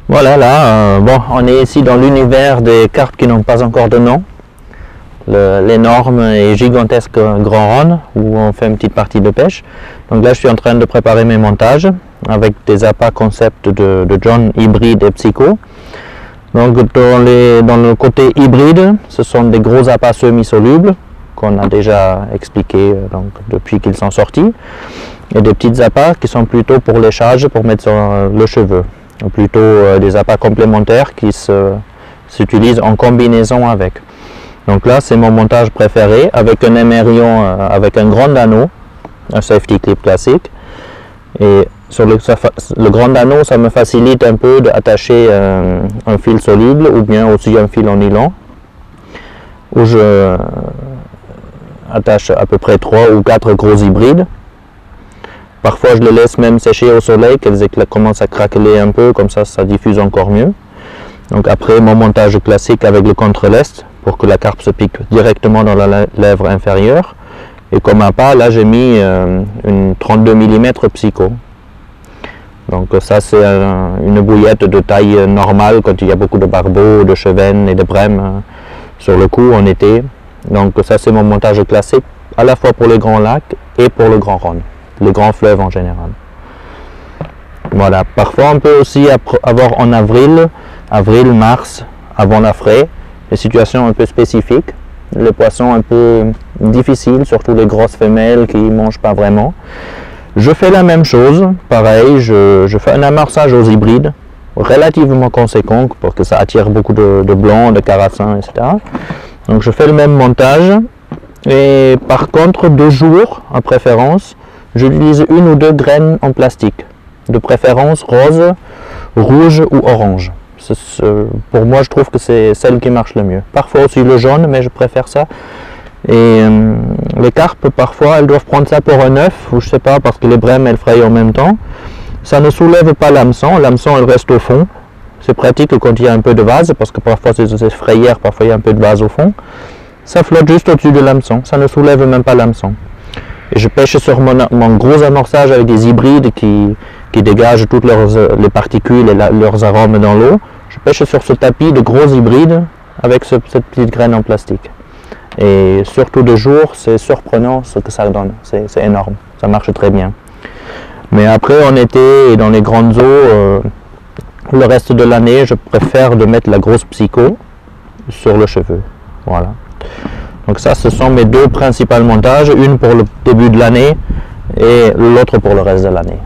Voilà, là, bon, on est ici dans l'univers des carpes qui n'ont pas encore de nom. L'énorme et gigantesque Grand Ronde, où on fait une petite partie de pêche. Donc là, je suis en train de préparer mes montages avec des appâts concept de John, hybride et psycho. Donc dans le côté hybride, ce sont des gros appâts semi-solubles qu'on a déjà expliqué donc, depuis qu'ils sont sortis. Et des petites appâts qui sont plutôt pour léchage, pour mettre sur le cheveu. Ou plutôt des appâts complémentaires qui s'utilisent en combinaison avec. Donc là, c'est mon montage préféré avec un émerillon avec un grand anneau, un safety clip classique. Et sur le grand anneau, ça me facilite un peu d'attacher un fil soluble ou bien aussi un fil en nylon, où je attache à peu près 3 ou 4 gros hybrides. Parfois, je les laisse même sécher au soleil, qu'elles commencent à craqueler un peu, comme ça diffuse encore mieux. Donc après, mon montage classique avec le contre-lest, pour que la carpe se pique directement dans la lèvre inférieure. Et comme appât, là j'ai mis une 32 mm psycho. Donc ça c'est une bouillette de taille normale quand il y a beaucoup de barbeaux, de chevennes et de brèmes sur le cou en été. Donc ça c'est mon montage classique, à la fois pour les grands lacs et pour le Grand Ronde, les grands fleuves en général. Voilà, parfois on peut aussi avoir en avril, mars, avant la fraie, des situations un peu spécifiques, les poissons un peu difficiles, surtout les grosses femelles qui ne mangent pas vraiment. Je fais la même chose, pareil, je fais un amorçage aux hybrides, relativement conséquent pour que ça attire beaucoup de blancs, de carassins, etc. Donc je fais le même montage, et par contre, de jour, en préférence, j'utilise 1 ou 2 graines en plastique, de préférence rose, rouge ou orange. Pour moi, je trouve que c'est celle qui marche le mieux. Parfois aussi le jaune, mais je préfère ça. Et les carpes, parfois, elles doivent prendre ça pour un œuf, ou je sais pas, parce que les brèmes, elles frayent en même temps. Ça ne soulève pas l'hameçon, elle reste au fond. C'est pratique quand il y a un peu de vase, parce que parfois c'est frayère, parfois il y a un peu de vase au fond. Ça flotte juste au-dessus de l'hameçon, ça ne soulève même pas l'hameçon. Et je pêche sur mon gros amorçage avec des hybrides qui dégagent toutes les particules et leurs arômes dans l'eau. Je pêche sur ce tapis de gros hybrides avec cette petite graine en plastique. Et surtout de jour, c'est surprenant ce que ça donne. C'est énorme, ça marche très bien. Mais après, en été et dans les grandes eaux, le reste de l'année, je préfère de mettre la grosse psycho sur le cheveu. Voilà. Donc ça, ce sont mes 2 principaux montages, une pour le début de l'année et l'autre pour le reste de l'année.